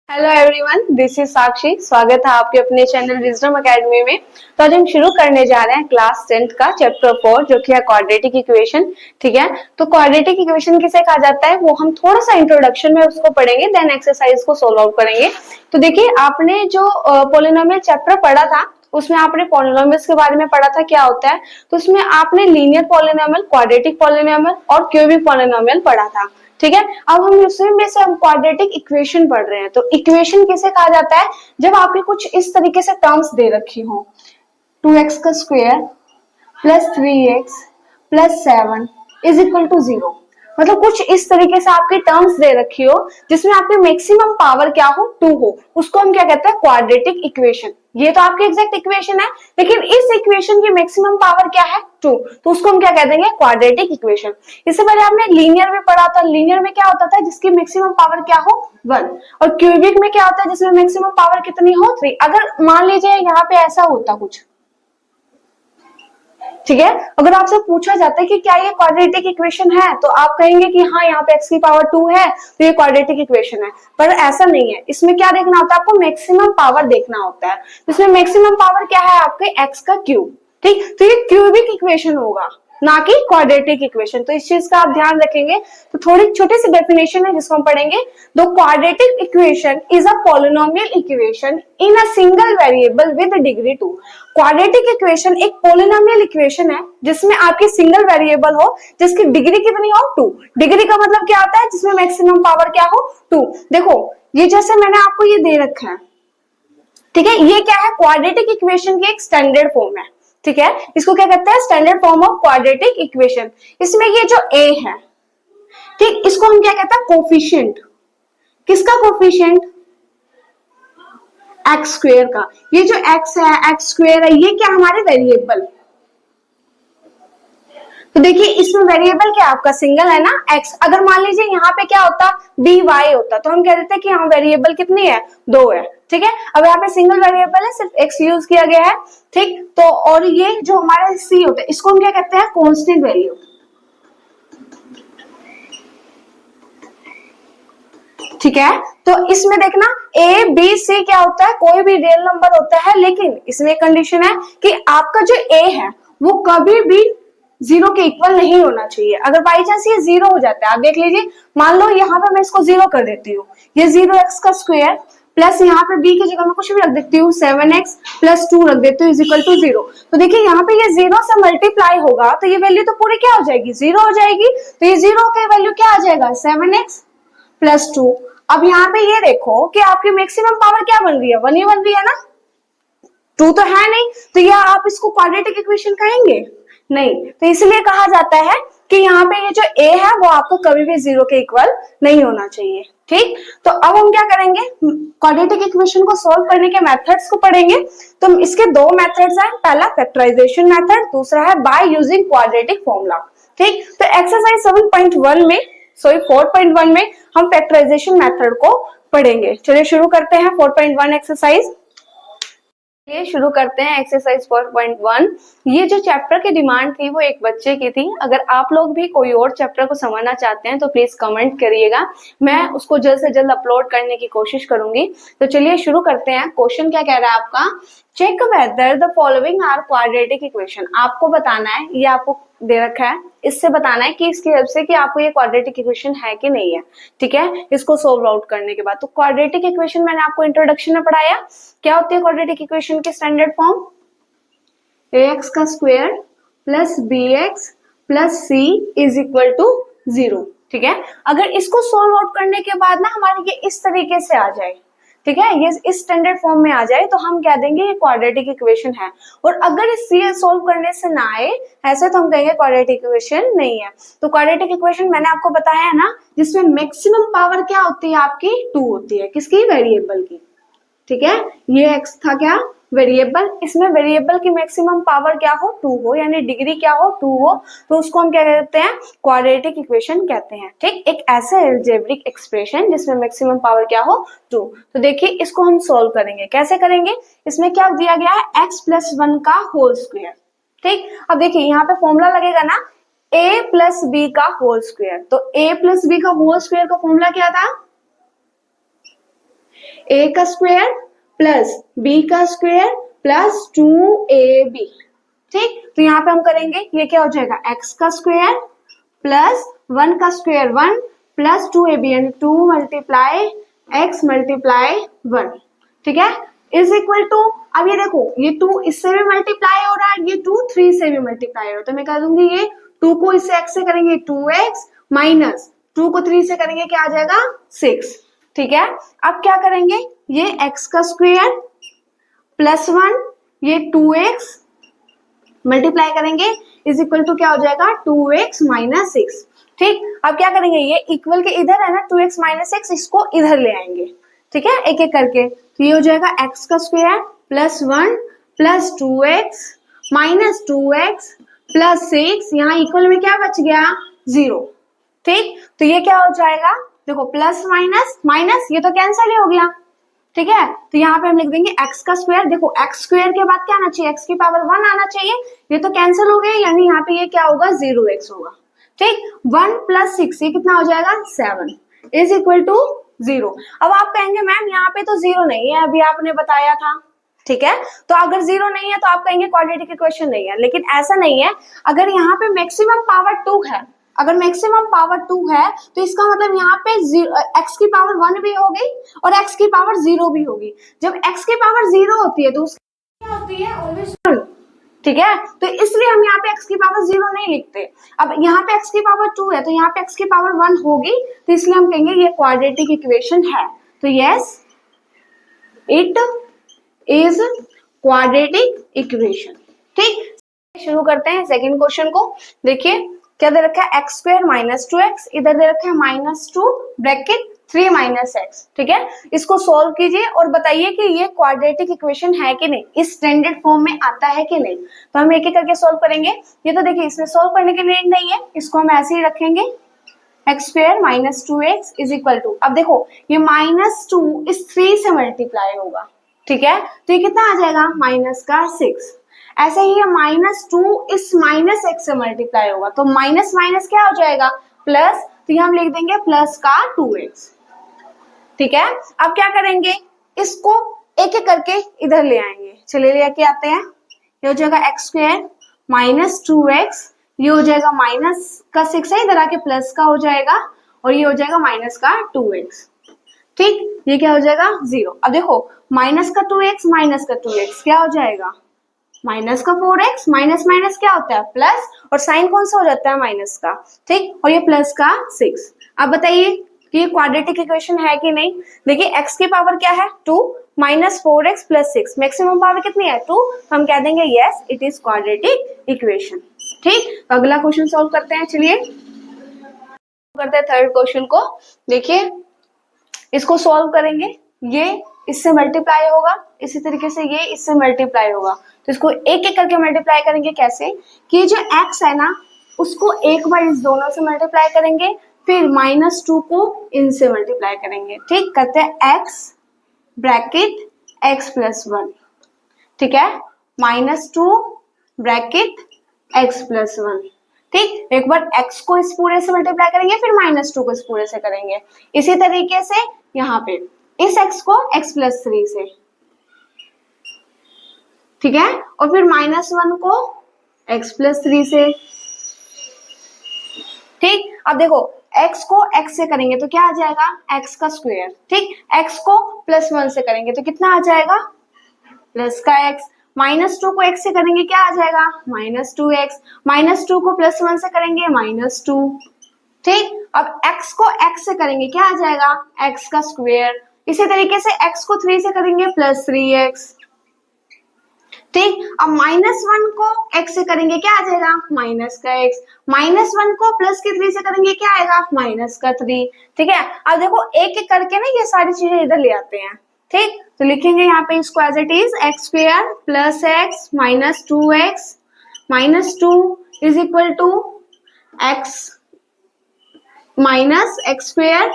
Hello everyone, this is साक्षी। स्वागत है आपके अपने चैनल विजडम एकेडमी में। तो आज हम शुरू करने जा रहे हैं क्लास 10th का चैप्टर 4 जो कि है क्वाड्रेटिक इक्वेशन। ठीक है, तो क्वाड्रेटिक इक्वेशन किसे कहा जाता है वो हम थोड़ा सा इंट्रोडक्शन में उसको पढ़ेंगे, देन एक्सरसाइज को सोल्व आउट करेंगे। तो देखिए, आपने जो पॉलिनोमियल चैप्टर पढ़ा था उसमें आपने पॉलिनोमियल्स के बारे में पढ़ा था क्या होता है। तो उसमें आपने लीनियर पॉलिनोमियल, क्वाड्रेटिक पॉलिनोमियल और क्यूबिक पॉलिनोमियल पढ़ा था। ठीक है, अब हम उसमें से हम क्वाड्रेटिक इक्वेशन पढ़ रहे हैं। तो इक्वेशन किसे कहा जाता है, जब आपके कुछ इस तरीके से टर्म्स दे रखी हो, 2x का स्क्वायर प्लस 3x प्लस 7 इज इक्वल टू 0। मतलब कुछ इस तरीके से आपकी टर्म्स दे रखी हो जिसमें आपकी मैक्सिमम पावर क्या हो, 2 हो, उसको हम क्या कहते हैं, क्वाड्रेटिक इक्वेशन। ये तो आपकी एग्जैक्ट इक्वेशन है, लेकिन इस इक्वेशन की मैक्सिमम पावर क्या है, 2, तो उसको हम क्या कह देंगे, क्वाड्रेटिक इक्वेशन। इससे पहले आपने लीनियर में पढ़ा था, लीनियर में क्या होता था, जिसकी मैक्सिमम पावर क्या हो, 1। और क्यूबिक में क्या होता है, जिसमें मैक्सिमम पावर कितनी हो, 3। अगर मान लीजिए यहाँ पे ऐसा होता कुछ, ठीक है, अगर आपसे पूछा जाता है कि क्या ये क्वाड्रेटिक इक्वेशन है, तो आप कहेंगे कि हाँ, यहाँ पे x की पावर 2 है तो ये क्वाड्रेटिक इक्वेशन है। पर ऐसा नहीं है, इसमें क्या देखना होता है आपको, मैक्सिमम पावर देखना होता है। इसमें मैक्सिमम पावर क्या है आपके, x का क्यूब। ठीक, तो ये क्यूबिक इक्वेशन होगा, ना कि क्वाड्रेटिक इक्वेशन। तो इस चीज का आप ध्यान रखेंगे। तो थोड़ी छोटी सी डेफिनेशन है जिसको हम पढ़ेंगे। The quadratic equation is a polynomial equation in a single variable with degree 2। Quadratic equation एक पॉलिनोमियल इक्वेशन है जिसमें आपकी सिंगल वेरिएबल हो जिसकी डिग्री कितनी हो, 2। डिग्री का मतलब क्या होता है, जिसमें मैक्सिमम पावर क्या हो, 2। देखो, ये जैसे मैंने आपको ये दे रखा है, ठीक है, ये क्या है, क्वाड्रेटिक इक्वेशन की एक स्टैंडर्ड फॉर्म है। ठीक है, इसको क्या कहते हैं, standard form of quadratic equation. इसमें ये जो a है, ठीक, इसको हम क्या कहते हैं, कोफिशिएंट। किसका कोफिशिएंट, एक्स स्क्वेयर का। ये जो x है, एक्स स्क्वेयर है, ये क्या हमारे वेरिएबल। तो देखिए, इसमें वेरिएबल क्या आपका सिंगल है ना, x। अगर मान लीजिए यहाँ पे क्या होता, by होता, तो हम कह देते हैं कि हाँ, वेरिएबल कितनी है, 2 है। ठीक है, अब यहाँ पे सिंगल वेरिएबल है, सिर्फ x यूज किया गया है। ठीक, तो और ये जो हमारा c होता है, इसको हम क्या कहते हैं, कांस्टेंट वैल्यू। ठीक है, तो इसमें देखना a b c क्या होता है, कोई भी रियल नंबर होता है, लेकिन इसमें कंडीशन है कि आपका जो a है वो कभी भी 0 के इक्वल नहीं होना चाहिए। अगर बाई चांस ये 0 हो जाता है, आप देख लीजिए, मान लो यहाँ पे मैं इसको 0 कर देती हूँ, ये 0x का स्क्वायर प्लस यहाँ पे b की जगह मैं कुछ भी रख देती हूँ, 7x प्लस 2 रख देती हूँ इज इक्वल टू 0। तो देखिए, यहाँ पे ये 0 से मल्टीप्लाई होगा तो ये वैल्यू तो पूरी क्या हो जाएगी, 0 हो जाएगी। तो ये 0 की वैल्यू क्या आ जाएगा, 7x प्लस 2। अब यहाँ पे ये देखो कि आपकी मैक्सिमम पावर क्या बन रही है, 1 ही बन रही है ना, 2 तो है नहीं। तो यह आप इसको क्वाड्रेटिक इक्वेशन कहेंगे, नहीं। तो इसलिए कहा जाता है कि यहाँ पे ये जो a है वो आपको कभी भी 0 के इक्वल नहीं होना चाहिए। ठीक, तो अब हम क्या करेंगे, क्वाड्रेटिक इक्वेशन को सोल्व करने के मेथड्स को पढ़ेंगे। तो इसके दो मेथड्स हैं, पहला फैक्टराइजेशन मेथड, दूसरा है बाय यूजिंग क्वाड्रेटिक फॉर्मूला। ठीक, तो एक्सरसाइज 7.1 में, सॉरी 4.1 में हम फैक्टराइजेशन मेथड को पढ़ेंगे। चलिए शुरू करते हैं 4.1 एक्सरसाइज। ये शुरू करते हैं एक्सरसाइज 4.1। ये जो चैप्टर की डिमांड थी वो एक बच्चे की थी। अगर आप लोग भी कोई और चैप्टर को समझना चाहते हैं तो प्लीज कमेंट करिएगा, मैं उसको जल्द से जल्द अपलोड करने की कोशिश करूंगी। तो चलिए शुरू करते हैं। क्वेश्चन क्या कह रहा है आपका, check whether the following are quadratic equation. आपको बताना है, ये आपको दे रखा है, इससे बताना है कि इसकी हेल्प से कि आपको ये क्वाड्रेटिक इक्वेशन है कि नहीं है। ठीक है, इसको सोल्व आउट करने के बाद, तो क्वाड्रेटिक इक्वेशन मैंने आपको इंट्रोडक्शन में पढ़ाया, क्या होती है क्वाड्रेटिक इक्वेशन की स्टैंडर्ड फॉर्म, ax का square plus bx plus c is equal to 0। ठीक है, अगर इसको सोल्व आउट करने के बाद ना हमारे ये इस तरीके से आ जाए, ठीक है, ये इस स्टैंडर्ड फॉर्म में आ जाए, तो हम कह देंगे ये क्वाड्रेटिक इक्वेशन है। और अगर इस सी सोल्व करने से ना आए ऐसे, तो हम कहेंगे क्वाड्रेटिक इक्वेशन नहीं है। तो क्वाड्रेटिक इक्वेशन मैंने आपको बताया है ना, जिसमें मैक्सिमम पावर क्या होती है आपकी, 2 होती है, किसकी, वेरिएबल की। ठीक है, ये x था क्या, वेरिएबल, इसमें वेरिएबल की मैक्सिमम पावर क्या हो, 2 हो, यानी डिग्री क्या हो, 2 हो, तो उसको हम क्या कहते हैं, क्वाड्रेटिक इक्वेशन कहते हैं। ठीक, एक ऐसा अलजेब्रिक एक्सप्रेशन जिसमें मैक्सिमम पावर क्या हो, 2। तो देखिए, इसको हम सोल्व करेंगे, कैसे करेंगे, इसमें क्या दिया गया है, x प्लस 1 का होल स्क्वायर। ठीक, अब देखिए यहाँ पे फॉर्मूला लगेगा ना, a प्लस बी का होल स्क्वायर। तो a प्लस बी का होल स्क्वायर का फॉर्मूला क्या था, ए का स्क्वायर प्लस बी का स्क्वायर प्लस 2ab। ठीक, तो यहाँ पे हम करेंगे, ये क्या हो जाएगा, x का स्क्वायर प्लस 1 का स्क्वायर 1 प्लस 2ab यानी 2 मल्टीप्लाई x मल्टीप्लाई 1। ठीक है, इज इक्वल टू, अब ये देखो ये 2 इससे भी मल्टीप्लाई हो रहा है, ये 2 3 से भी मल्टीप्लाई हो रहा है, तो मैं कह दूंगी ये 2 को इससे x से करेंगे 2x माइनस 2 को 3 से करेंगे क्या आ जाएगा 6। ठीक है, अब क्या करेंगे, ये x का स्क्वायर प्लस 1 ये 2x मल्टीप्लाई करेंगे इज इक्वल टू क्या हो जाएगा 2x माइनस 6। ठीक, अब क्या करेंगे, ये इक्वल के इधर है ना 2x माइनस 6, इसको इधर ले आएंगे। ठीक है, एक एक करके, तो ये हो जाएगा x का square plus 1 plus 2x minus 2x plus 6, यहाँ इक्वल में क्या बच गया 0। ठीक, तो ये क्या हो जाएगा, देखो प्लस माइनस माइनस ये तो कैंसिल ही हो गया। ठीक है, तो यहाँ पे हम लिख देंगे x का स्क्वायर, देखो x स्क्वायर के बाद क्या आना चाहिए, x की पावर 1 आना चाहिए, ये तो कैंसिल हो गया, यानी यहाँ पे ये क्या होगा 0x होगा। ठीक, 1 प्लस 6 ये कितना हो जाएगा 7 इज इक्वल टू 0। अब आप कहेंगे मैम यहाँ पे तो 0 नहीं है, अभी आपने बताया था। ठीक है, तो अगर 0 नहीं है तो आप कहेंगे क्वाड्रेटिक इक्वेशन नहीं है, लेकिन ऐसा नहीं है। अगर यहाँ पे मैक्सिमम पावर 2 है, अगर मैक्सिमम पावर 2 है तो इसका मतलब यहाँ पे x की पावर 1 भी होगी और x की पावर 0 भी होगी। जब x की पावर 0 होती है तो उसकी क्या होती है ऑलवेज 1। ठीक है, तो इसलिए हम यहाँ पे x की पावर 0 नहीं लिखते। अब यहाँ पे x की पावर 2 है तो यहाँ पे x की पावर 1 होगी, तो इसलिए हम कहेंगे ये क्वाड्रेटिक इक्वेशन है। तो yes it is quadratic equation. ठीक, शुरू करते हैं सेकेंड क्वेश्चन को। देखिए क्या दे रखा है, एक्स स्क्वायर माइनस 2x, इधर दे रखा है माइनस 2 ब्रैकेट 3 माइनस x। ठीक है, इसको सॉल्व कीजिए और बताइए कि ये क्वाड्रेटिक इक्वेशन है कि नहीं, इस स्टैंडर्ड फॉर्म में आता है कि नहीं। तो हम एक एक करके सॉल्व करेंगे। ये तो देखिए इसमें सॉल्व करने के लिए नहीं है, इसको हम ऐसे ही रखेंगे, x square minus 2x is equal to, अब देखो ये माइनस 2 इस 3 से मल्टीप्लाई होगा। ठीक है, तो ये कितना आ जाएगा माइनस का 6। ऐसे ही ये माइनस 2 इस माइनस x से मल्टीप्लाई होगा, तो माइनस माइनस क्या हो जाएगा प्लस, तो ये हम लिख देंगे प्लस का 2x। ठीक है, अब क्या करेंगे, इसको एक एक करके इधर ले आएंगे। चलिए लेके आते हैं, ये हो जाएगा एक्स स्क्वायर माइनस 2x, ये हो जाएगा माइनस का 6 है, इधर आके प्लस का हो जाएगा, और ये हो जाएगा माइनस का 2x। ठीक, ये क्या हो जाएगा 0। अब देखो माइनस का 2x माइनस का 2x क्या हो जाएगा माइनस का 4x, माइनस माइनस क्या होता है प्लस, और साइन कौन सा हो जाता है माइनस का। ठीक, और ये प्लस का 6। अब बताइए कि ये क्वाड्रेटिक इक्वेशन है कि नहीं। देखिए x की पावर क्या है 2 minus 4x plus 6, maximum power कितनी है 2, तो हम कह देंगे yes it is quadratic equation. ठीक, तो अगला क्वेश्चन सॉल्व करते हैं। चलिए करते हैं थर्ड क्वेश्चन को। देखिए इसको सॉल्व करेंगे, ये इससे मल्टीप्लाई होगा, इसी तरीके से ये इससे मल्टीप्लाई होगा, तो इसको एक एक करके मल्टीप्लाई करेंगे। कैसे कि जो x है ना उसको एक बार इस दोनों से मल्टीप्लाई करेंगे, फिर माइनस 2 को इनसे मल्टीप्लाई करेंगे। ठीक, करते हैं x ब्रैकेट x प्लस 1। ठीक है, माइनस 2 ब्रैकेट x प्लस 1। ठीक, एक बार x को इस पूरे से मल्टीप्लाई करेंगे, फिर माइनस 2 को इस पूरे से करेंगे। इसी तरीके से यहाँ पे इस x को x प्लस 3 से, ठीक है, और फिर माइनस 1 को x प्लस 3 से। ठीक, अब देखो x को x से करेंगे तो क्या आ जाएगा x का स्क्वायर। ठीक, x को प्लस 1 से करेंगे तो कितना आ जाएगा प्लस का x, माइनस 2 को x से करेंगे क्या आ जाएगा माइनस 2x, माइनस 2 को प्लस 1 से करेंगे माइनस 2। ठीक, अब x को x से करेंगे क्या आ जाएगा x का स्क्वायर, इसी तरीके से x को 3 से करेंगे प्लस 3x। ठीक, अब माइनस 1 को x से करेंगे क्या आ जाएगा माइनस का x, माइनस 1 को प्लस के 3 से करेंगे क्या आएगा माइनस का 3। ठीक है, अब देखो एक एक करके ना ये सारी चीजें इधर ले आते हैं। ठीक, तो लिखेंगे यहाँ पे इसको as it is x square plus x minus 2x minus 2 is equal to x minus x square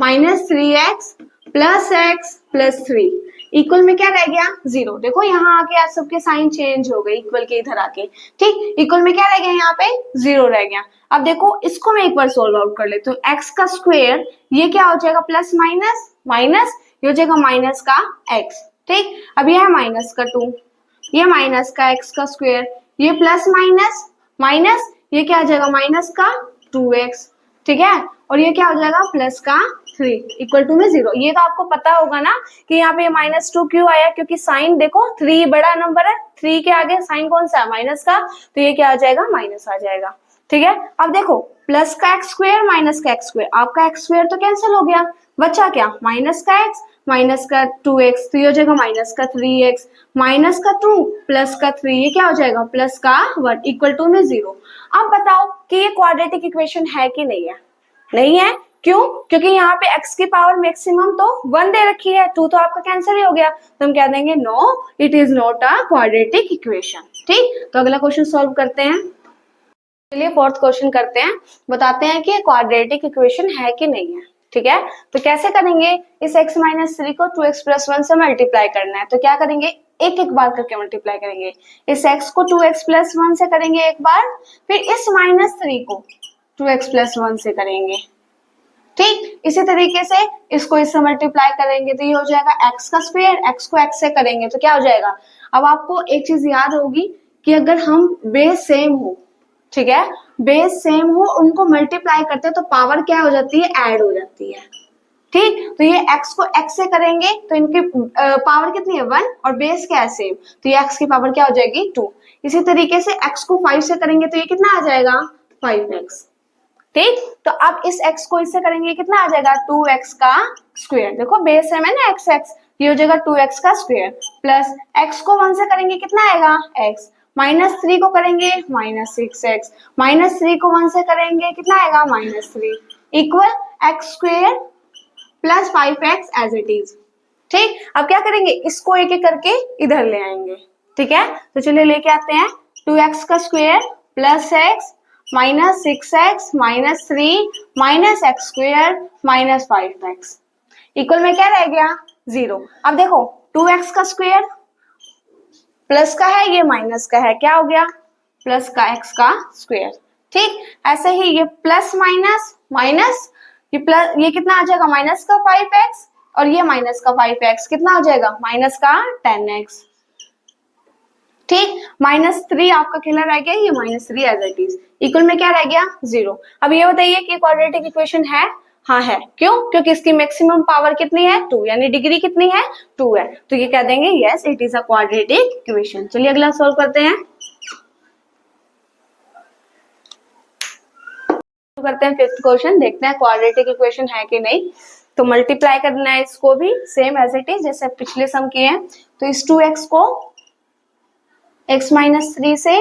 minus 3x plus x plus 3 equal में क्या रह गया 0। देखो यहाँ आके आज सबके साइन चेंज हो गए, इक्वल के इधर आके। ठीक, इक्वल में क्या रह गया यहाँ पे 0 रह गया। अब देखो इसको मैं एक बार सोल्व आउट कर लेती हूँ। एक्स का स्क्वायर ये क्या हो जाएगा प्लस माइनस माइनस, ये हो जाएगा माइनस का x। ठीक, अब ये है माइनस का 2, ये माइनस का x का स्क्वायर, ये प्लस माइनस माइनस, ये क्या आ जाएगा माइनस का 2x। ठीक है, और ये क्या हो जाएगा प्लस का 3 इक्वल टू में 0। ये तो आपको पता होगा ना कि यहाँ पे -2 क्यों आया, क्योंकि साइन देखो 3 बड़ा नंबर है, 3 के आगे साइन कौन सा है माइनस का, तो ये क्या आ जाएगा माइनस आ जाएगा। ठीक है, अब देखो प्लस का x स्क्वायर माइनस का x स्क्वायर, आपका x स्क्वायर तो कैंसिल हो गया, बचा क्या माइनस का x माइनस का 2x, तो ये हो जाएगा माइनस का 3x माइनस का 2 प्लस का 3, ये क्या हो जाएगा प्लस का 1 इक्वल टू में 0। अब बताओ कि ये क्वाड्रेटिक इक्वेशन है कि नहीं है? नहीं है, क्यों? क्योंकि यहाँ पे x की पावर मैक्सिमम तो 1 दे रखी है, 2 तो आपका कैंसिल ही हो गया, तो हम कह देंगे no it is not a quadratic equation. ठीक, तो अगला क्वेश्चन सॉल्व करते हैं। चलिए फोर्थ क्वेश्चन करते हैं, बताते हैं कि क्वाड्रेटिक इक्वेशन है कि नहीं है। ठीक है, तो कैसे करेंगे, इस x माइनस 3 को 2x प्लस 1 से मल्टीप्लाई करना है, तो क्या करेंगे एक एक बार करके मल्टीप्लाई करेंगे। इस x को 2x प्लस 1 से करेंगे एक बार, फिर इस -3 को 2x प्लस 1 से करेंगे। ठीक, इसी तरीके से इसको इससे मल्टीप्लाई करेंगे तो ये हो जाएगा x का स्क्वायर, x को x से करेंगे तो क्या हो जाएगा। अब आपको एक चीज याद होगी कि अगर हम बेस सेम हो, ठीक है, बेस सेम हो, उनको मल्टीप्लाई करते हैं तो पावर क्या हो जाती है ऐड हो जाती है। ठीक, तो ये x को x से करेंगे तो इनकी पावर कितनी है 1 और बेस क्या है सेम, तो ये x की पावर क्या हो जाएगी 2। इसी तरीके से x को 5 से करेंगे तो ये कितना आ जाएगा 5x। ठीक, तो अब इस x को इससे करेंगे कितना आ जाएगा 2x का स्क्वायर, देखो बेस सेम है ना x, ये हो जाएगा 2x का स्क्वायर, प्लस x को 1 से करेंगे कितना आएगा x, -3 को करेंगे -6x, -3 को 1 से करेंगे कितना आएगा -3 equal x square plus 5x as it is. ठीक, अब क्या करेंगे इसको एक एक करके इधर ले आएंगे। ठीक है, तो चलिए लेके आते हैं 2x का square plus x -6x -3 -x square -5x equal में क्या रह गया 0। अब देखो 2x का स्क्वायर प्लस का है, ये माइनस का है, क्या हो गया प्लस का x का स्क्वायर। ठीक, ऐसे ही ये प्लस माइनस माइनस, ये प्लस, ये कितना आ जाएगा माइनस का 5x और ये माइनस का 5x कितना हो जाएगा माइनस का 10x। ठीक, -3 आपका खेला रह गया, ये -3 एज इट इज इक्वल में क्या रह गया 0। अब ये बताइए कि क्वाड्रेटिक इक्वेशन है? हाँ है, क्यों? क्योंकि इसकी मैक्सिमम पावर कितनी है 2, यानी डिग्री कितनी है 2 है, तो ये कह देंगे yes it is a quadratic equation. चलिए अगला सॉल्व करते हैं। करते हैं फिफ्थ क्वेश्चन, देखते हैं क्वाड्रेटिक इक्वेशन है कि नहीं। तो मल्टीप्लाई करना है इसको भी सेम एज इट इज जैसे पिछले सम किए हैं। तो इस 2x को x -3 से,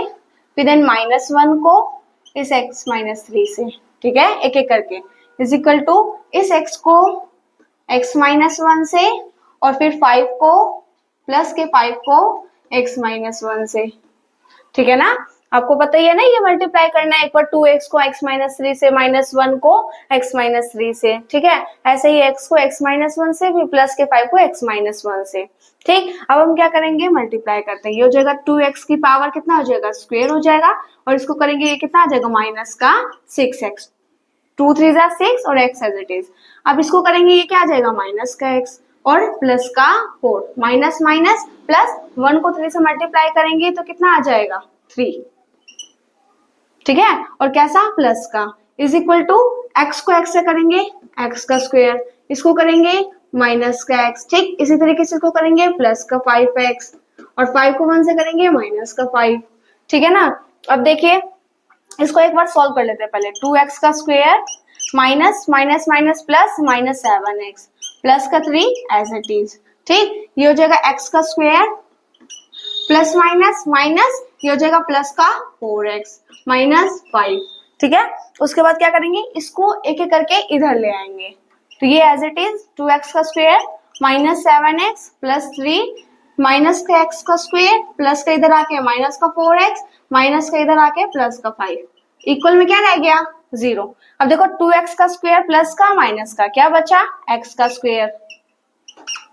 फिर देन -1 को इस x -3 से, ठीक है, एक एक करके इज इक्वल टू इस x को x -1 से और फिर 5 को प्लस के 5 को x -1 से। ठीक है ना, आपको पता ही है ना ये मल्टीप्लाई करना है, एक बार 2x को x -3 से -1 को x -3 से। ठीक है, ऐसे ही x को x -1 से फिर प्लस के 5 को x -1 से। ठीक, अब हम क्या करेंगे मल्टीप्लाई करते हैं, ये हो जाएगा 2x की पावर कितना हो जाएगा स्क्वायर हो जाएगा, और इसको करेंगे ये कितना आ जाएगा माइनस का 6x, 2 3 जा 6 और x एज इट इज। अब इसको करेंगे ये क्या आ जाएगा माइनस का x और प्लस का 4, माइनस माइनस प्लस 1 को 3 से मल्टीप्लाई करेंगे तो कितना आ जाएगा 3। ठीक है, और कैसा प्लस का इज इक्वल टू x को x से करेंगे x का स्क्वायर, इसको करेंगे माइनस का x। ठीक, इसी तरीके से इसको करेंगे प्लस का 5x और 5 को 1 से करेंगे माइनस का 5। ठीक है ना, अब देखिए इसको एक बार सॉल्व कर लेते हैं पहले। 2x का square minus minus minus plus -7x plus का 3 एज इट इज। ठीक, ये हो जाएगा x का स्क्वायर प्लस माइनस माइनस, ये हो जाएगा प्लस का 4x -5। ठीक है, उसके बाद क्या करेंगे इसको एक एक करके इधर ले आएंगे, तो ये एज इट इज 2x का स्क्वायर -7x प्लस 3 माइनस का x का स्क्वायर प्लस का इधर आके माइनस का 4x माइनस का इधर आके प्लस का 5 इक्वल में क्या रह गया 0। अब देखो 2x का स्क्वायर प्लस का माइनस का क्या बचा x का स्क्वायर।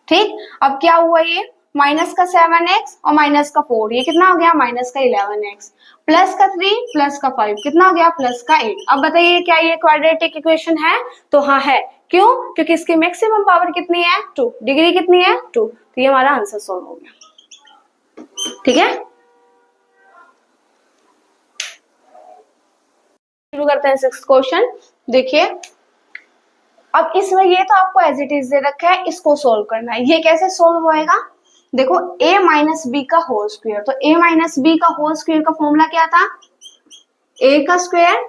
ठीक, अब क्या हुआ ये माइनस का 7x और माइनस का 4, ये कितना हो गया माइनस का 11x, प्लस का 3 प्लस का 5 कितना हो गया प्लस का 8। अब बताइए क्या ये क्वाड्रेटिक इक्वेशन है? तो हाँ है। क्यों? क्योंकि इसकी मैक्सिमम पावर कितनी है 2, डिग्री कितनी है 2, तो ये हमारा आंसर सॉल्व हो गया। ठीक है, शुरू करते हैं 6th क्वेश्चन। देखिए अब इसमें ये तो आपको एज इट इज दे रखा है, इसको सोल्व करना है। ये कैसे सोल्व होएगा? देखो a माइनस बी का होल स्क्वायर, तो a माइनस बी का होल स्क्वायर का फॉर्मूला क्या था? a का स्क्वायर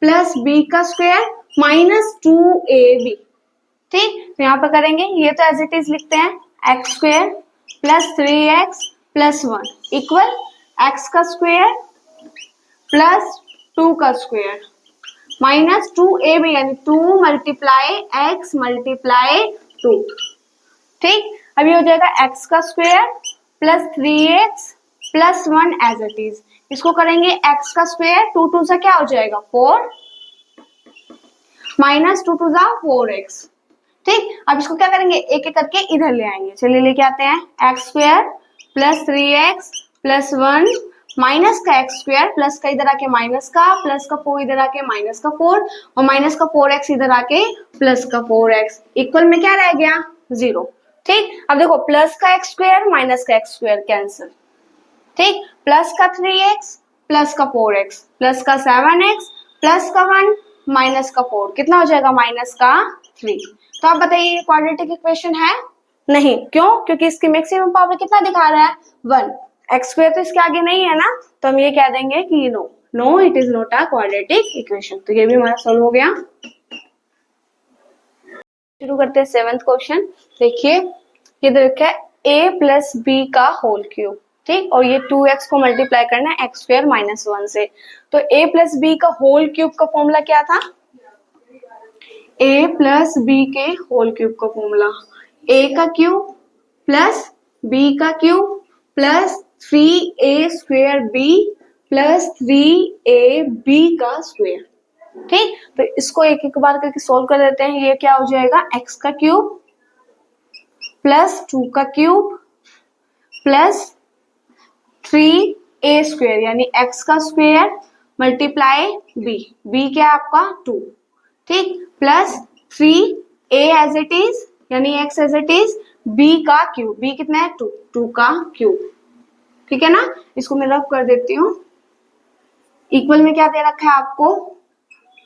प्लस b का स्क्वायर माइनस 2ab। ठीक, तो यहाँ पर करेंगे, ये तो एज इट इज लिखते हैं, x square plus 3x plus 1 equal x का स्क्वायर प्लस 2 का स्क्वायर माइनस 2ab, यानी 2 मल्टीप्लाई x मल्टीप्लाई 2। ठीक, अब ये हो जाएगा x का square plus 3x plus 1 as it is. इसको करेंगे x का स्क्वायर, 2 2 से क्या हो जाएगा 4 माइनस 2 2 जा 4x। ठीक, अब इसको क्या करेंगे एक एक करके इधर ले आएंगे। चलिए लेके आते हैं, x square plus 3x plus 1 minus का एक्स स्क्वायर प्लस का इधर आके माइनस का प्लस का 4 इधर आके माइनस का 4 और माइनस का 4x इधर आके प्लस का 4x इक्वल में क्या रह गया 0। ठीक, अब देखो प्लस का एक्स स्क्वायर माइनस का एक्स स्क्वायर कैंसिल। ठीक, प्लस का 3x प्लस का 4x प्लस का 7x प्लस का 1 माइनस का 4 कितना हो जाएगा माइनस का 3। तो आप बताइए क्वाड्रेटिक इक्वेशन है? नहीं। क्यों? क्योंकि इसकी मैक्सिमम पावर कितना दिखा रहा है 1, एक्स स्क्वायर तो इसके आगे नहीं है ना, तो हम ये कह देंगे कि no it is not a quadratic equation. तो ये भी हमारा सॉल्व हो गया। शुरू करते हैं 7th क्वेश्चन। देखिए ये देखा है a प्लस बी का होल क्यूब। ठीक, और ये 2x को मल्टीप्लाई करना है एक्स स्क्वायर माइनस 1 से। तो a प्लस बी का होल क्यूब का फॉर्मूला क्या था? a प्लस बी के होल क्यूब का फॉर्मूला a का क्यूब प्लस b का cube plus 3a square b plus 3ab का स्क्वायर। ठीक, तो इसको एक एक बार करके सोल्व कर देते हैं। ये क्या हो जाएगा x का क्यूब प्लस 2 का क्यूब प्लस 3a स्क्वायर यानी x का स्क्वायर मल्टीप्लाई b क्या है आपका 2। ठीक, plus 3a as it is यानी x as it is b का क्यूब, b कितना है 2 का क्यूब। ठीक है ना, इसको मैं रफ कर देती हूँ। इक्वल में क्या दे रखा है आपको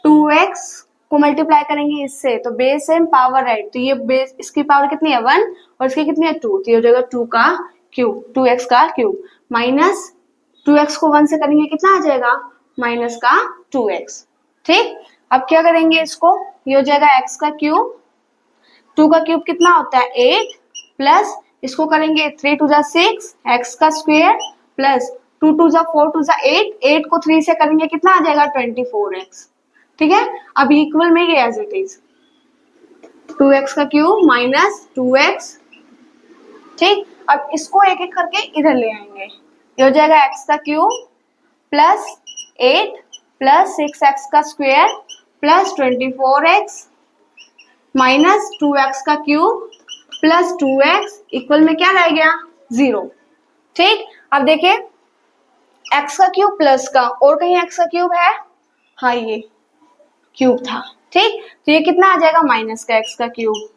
2x को मल्टीप्लाई करेंगे इससे तो बेस सेम पावर है, तो ये बेस इसकी पावर कितनी है 1 और इसकी कितनी है 2, तो ये हो जाएगा 2 का क्यूब 2x का क्यूब माइनस 2x को 1 से करेंगे कितना आ जाएगा माइनस का 2x। ठीक, अब क्या करेंगे इसको, ये हो जाएगा x का क्यूब, 2 का क्यूब कितना होता है 8 प्लस इसको करेंगे 3 2 जा 6 x का स्क्वायर प्लस 2 2 जा 4 2 जा 8 को 3 से करेंगे कितना आ जाएगा 24x। ठीक है, अब इक्वल में ये एज इट इज 2x का क्यूब माइनस 2x। ठीक, अब इसको एक एक करके इधर ले आएंगे। ये हो जाएगा x का क्यूब प्लस 8 प्लस 6x का square plus 24x minus 2x का क्यूब प्लस 2x इक्वल में क्या रह गया 0। ठीक, अब देखिए x का क्यूब प्लस का और कहीं x का क्यूब है, हाँ ये क्यूब था। ठीक, तो ये कितना आ जाएगा माइनस का x का क्यूब।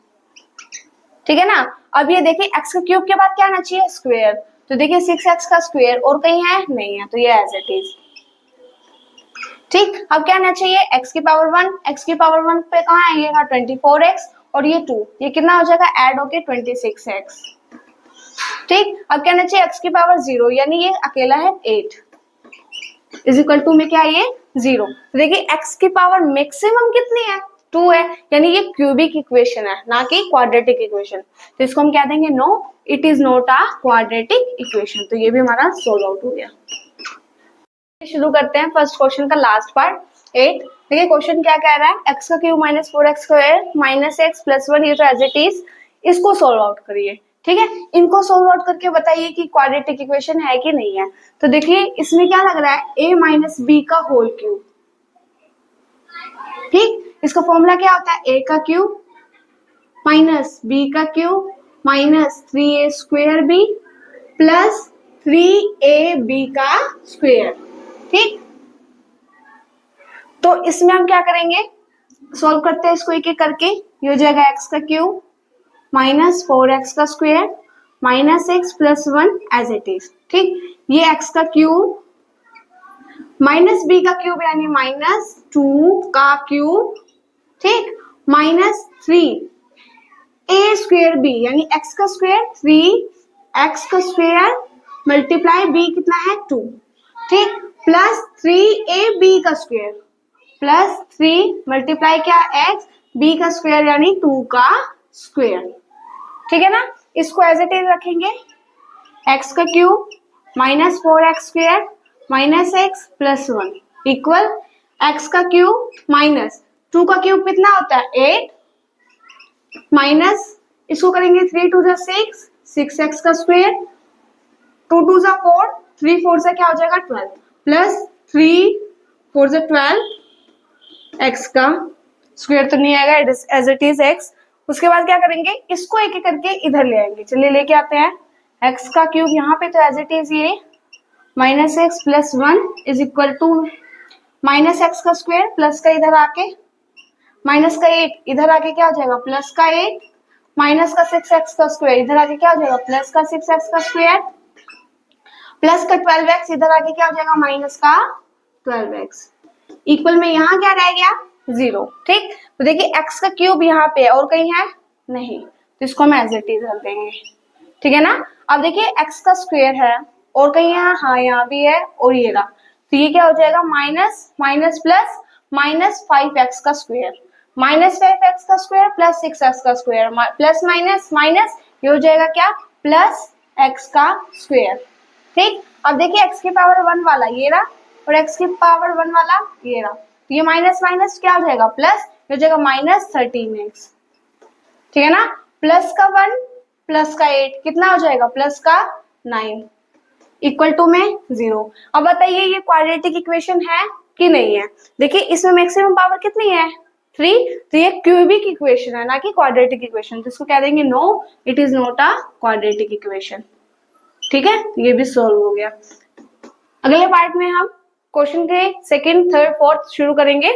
ठीक है ना, अब ये देखिए x का क्यूब के बाद क्या आना चाहिए स्क्वायर, तो देखिए 6x का स्क्वायर और कहीं है नहीं है, तो ये एज इट इज। ठीक, अब क्या आना चाहिए x की पावर 1, x की पावर 1 पे कहाँ आएगा 24x और ये 2, ये कितना हो जाएगा ऐड होके 26x। ठीक, अब क्या आना चाहिए x की पावर 0 यानी ये अकेला है 8 इज इक्वल टू में क्या है ये 0। तो देखिए x की पावर मैक्सिमम कितनी है 2 है, यानी ये क्यूबिक इक्वेशन है ना कि क्वाड्रेटिक इक्वेशन। तो इसको हम क्या देंगे no it is not a quadratic equation. तो ये भी हमारा सोल्व आउट हो गया। शुरू करते हैं फर्स्ट क्वेश्चन का लास्ट पार्ट 8। देखिए क्वेश्चन क्या कह रहा है x का cube minus 4x square minus x plus 1, ये तो एज इट इज, इसको सोल्व आउट करिए। ठीक है, इनको सोल्व आउट करके बताइए कि क्वाड्रेटिक इक्वेशन है कि नहीं है। तो देखिए इसमें क्या लग रहा है a माइनस बी का होल क्यूब। ठीक, इसका फॉर्मूला क्या होता है a का क्यूब माइनस b का cube minus 3a square b plus 3ab का स्क्वायर। ठीक, तो इसमें हम क्या करेंगे, सॉल्व करते हैं इसको एक एक करके। ये हो जाएगा x का क्यूब माइनस 4x का square minus x plus 1 as it is. ठीक, ये x का क्यूब माइनस b का क्यूब यानी माइनस 2 का क्यूब, ठीक, माइनस 3a स्क्वायर b यानी x का स्क्वायर 3x का स्क्वायर मल्टीप्लाई b कितना है 2, ठीक, प्लस 3ab का स्क्वायर प्लस 3 मल्टीप्लाई क्या x b का स्क्वायर यानी 2 का स्क्वायर। ठीक है ना, इसको एज इट इज रखेंगे, x का cube minus 4x square minus x plus 1 equal x का क्यूब माइनस 2 का क्यूब कितना होता है 8 माइनस इसको करेंगे 3 2 जा 6 6x का स्क्वायर 2 2 जा 4 3 4 से क्या हो जाएगा 12 प्लस 3 4 जा 12 x का स्क्वायर तो नहीं आएगा, एज इट इज x। उसके बाद क्या करेंगे, इसको एक एक करके इधर ले आएंगे। चलिए लेके आते हैं, x का क्यूब यहाँ पे तो एज इट इज ये minus x plus 1 is equal to minus x का स्क्वायर प्लस का इधर आके माइनस का 8 इधर आके क्या हो जाएगा प्लस का 8 माइनस का 6x का स्क्वायर इधर आके क्या हो जाएगा प्लस का 6x का स्क्वायर प्लस का 12x इधर आके क्या हो जाएगा माइनस का 12x इक्वल में यहाँ क्या रह गया 0। ठीक, तो देखिए x का क्यूब यहाँ पे और कहीं है नहीं, तो इसको हम एज इट इज रख देंगे। ठीक है ना, अब देखिए x का स्क्वायर है और कहीं यहाँ, हाँ यहाँ भी है और ये रहा, तो ये क्या हो जाएगा minus minus plus minus 5x का स्क्वायर माइनस 5x का स्क्वायर प्लस 6x का स्क्वायर प्लस माइनस माइनस ये हो जाएगा क्या प्लस x का स्क्वायर। ठीक, अब देखिए x की पावर 1 वाला ये रहा और x की पावर 1 वाला ये रहा, तो ये माइनस माइनस क्या हो जाएगा प्लस हो जाएगा माइनस 13x। ठीक है ना, प्लस का 1 प्लस का 8 कितना हो जाएगा प्लस का 9 इक्वल टू में 0। अब बताइए ये क्वाड्रेटिक इक्वेशन है कि नहीं है। देखिए इसमें मैक्सिमम पावर कितनी है 3, तो ये क्यूबिक इक्वेशन है ना कि क्वाड्रेटिक इक्वेशन, तो इसको कह देंगे no it is not a quadratic equation. ठीक है, ये भी सॉल्व हो गया। अगले पार्ट में हम क्वेश्चन के सेकंड थर्ड फोर्थ शुरू करेंगे।